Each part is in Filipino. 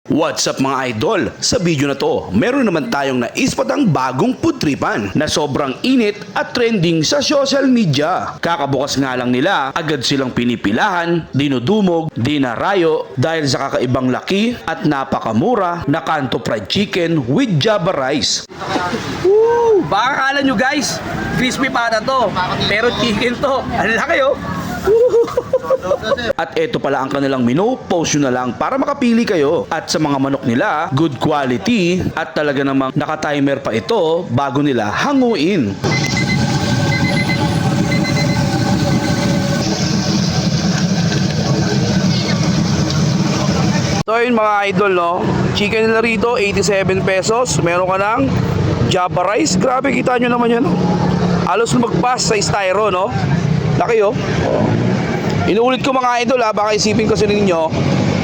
What's up mga idol? Sa video na to, meron naman tayong naispatang bagong putripan na sobrang init at trending sa social media. Kakabukas nga lang nila, agad silang pinipilahan, dinudumog, dinarayo dahil sa kakaibang laki at napakamura na Kanto Fried Chicken with Java Rice. Woo! Baka akala nyo guys, crispy pata to, pero chicken to. Ano lang kayo? At eto pala ang kanilang menu, post nyo na lang para makapili kayo. At sa mga manok nila, good quality at talaga namang naka-timer pa ito bago nila hanguin. So yun mga idol, no? Chicken nila rito, 87 pesos. Meron ka ng Java Rice. Grabe, kita nyo naman yan. Halos lumagpas sa styro, no? Laki, oh. Inuulit ko mga idol, ha? Baka isipin kasi ninyo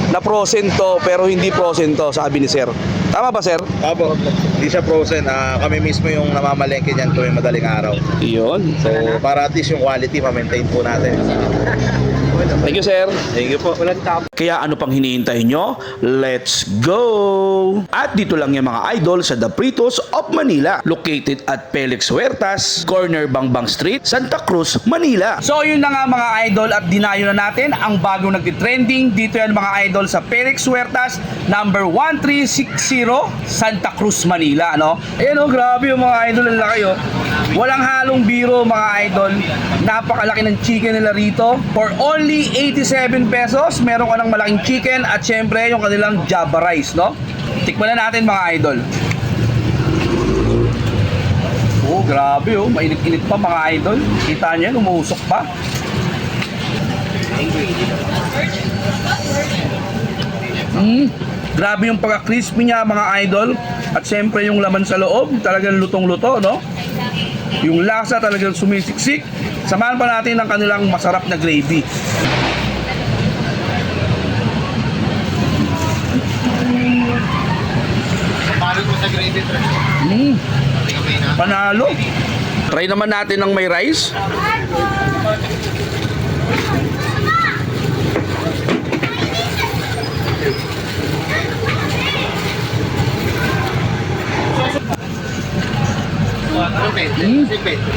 na frozen to, pero hindi frozen to, sabi ni sir. Tama ba, sir? Opo, hindi siya frozen. Kami mismo yung namamalengke niyan tuwing madaling araw. Iyon. So, para at least yung quality ma-maintain po natin. Thank you, sir. Thank you po. Kaya ano pang hinihintay nyo? Let's go! At dito lang yung mga idol sa The Pritos of Manila, located at Felix Huertas, corner Bangbang Street, Santa Cruz, Manila. So yun na nga mga idol, at dinayo na natin ang bagong nagtitrending. Dito yan mga idol sa Felix Huertas, number 1360, Santa Cruz, Manila, no? Ayan, oh, grabe yung mga idol, ang laki, oh. Walang halong biro mga idol. Napakalaki ng chicken nila rito. For only 87 pesos, meron ka ng malaking chicken at syempre yung kanilang Java Rice, no? Tikman na natin mga idol. Oh, grabe, oh. Mainit-init pa mga idol. Kita niyo, umuusok pa. Grabe yung pagka-crispy niya mga idol. At syempre yung laman sa loob, talagang lutong-luto, no? Yung lasa talagang sumisiksik. Samahan pa natin ng kanilang masarap na gravy. Panalo. Try naman natin ng may rice.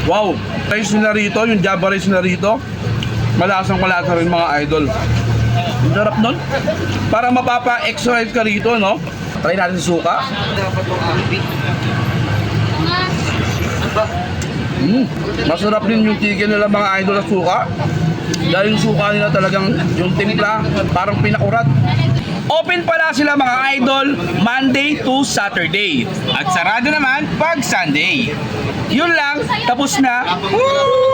Wow, rice nila rito, yung Java rice nila rito, malasang malasa rin mga idol. Ang sarap nun. Para mapapa-exercise ka rito, no? Try natin suka. Masarap din yung chicken nila mga idol at suka. Dahil yung suka nila talagang yung timpla, parang pinakurat. Open pala sila mga idol Monday to Saturday. At sarado naman pag Sunday. Yun lang, tapos na. Woo!